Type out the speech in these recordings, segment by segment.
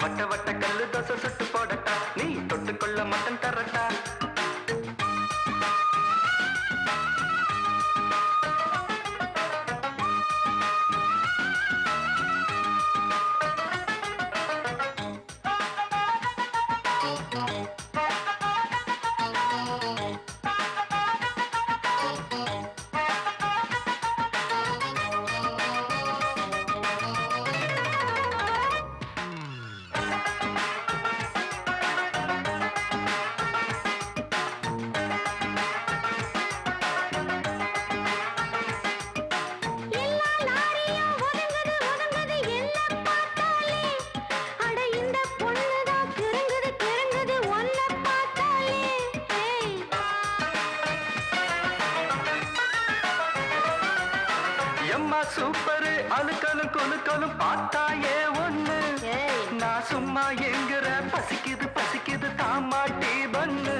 வட்ட வட்ட கல்லு தோசை சுட்டு போடட்டா, நீ தொட்டுக்கொள்ள மட்டன் தரட்டா. சூப்பரு அழுக்கலும் குலுக்கலும் பார்த்தாயே ஒண்ணு, நான் சும்மா எங்குற பசிக்குது பசிக்குது தாமாட்டி பண்ணு.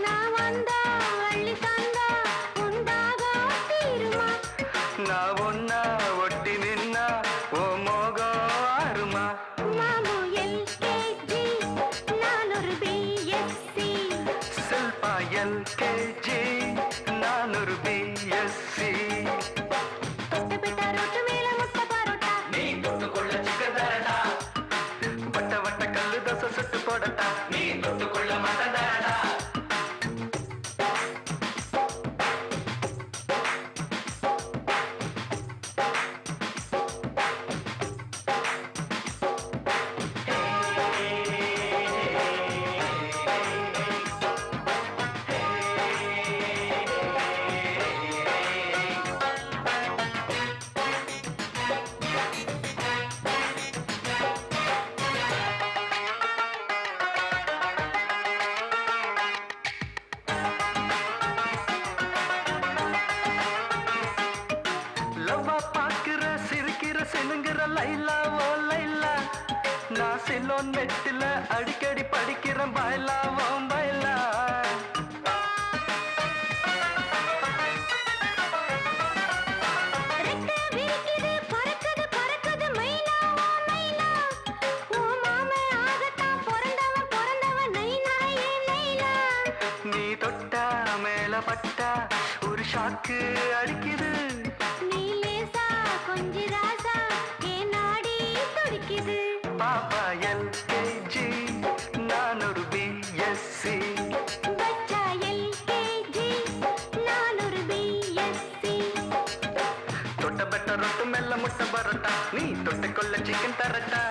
நான் வந்தா வள்ளி தந்தா உண்டாக தீருமா, நான் ஒன்னா ஒட்டி நின்னா ஓ மோகம் ஆறுமா. மாமு எல்கேஜி நான் ஒரு பிஎஸ்சி, சில்பா எல்கேஜி நான் ஒரு பிஎஸ்சி. வட்ட வட்ட கல்லு தோசை சுட்டு போடட்டா, நீ தொட்டுக்கொள்ள மாட்டேடா. சிலுங்கிற லைலா ஓ லைலா, நான் சிலோன் நெட்டில அடிக்கடி படிக்கிறேன் பாய்லா ஓ பாய்லா. நீ தொட்டா மேல பட்டா ஒரு ஷாக்கு அடிக்குது, பாப்பா எல்கேஜி நான் ஒரு பிஎஸ்சி, பச்சா எல்கேஜி நான் ஒரு பிஎஸ்சி. தொட்ட பெட்ட ரொட்டு மெல்ல முட்டை பரட்டா, நீ தொட்டுக்கொள்ள சிக்கன் தரட்டா.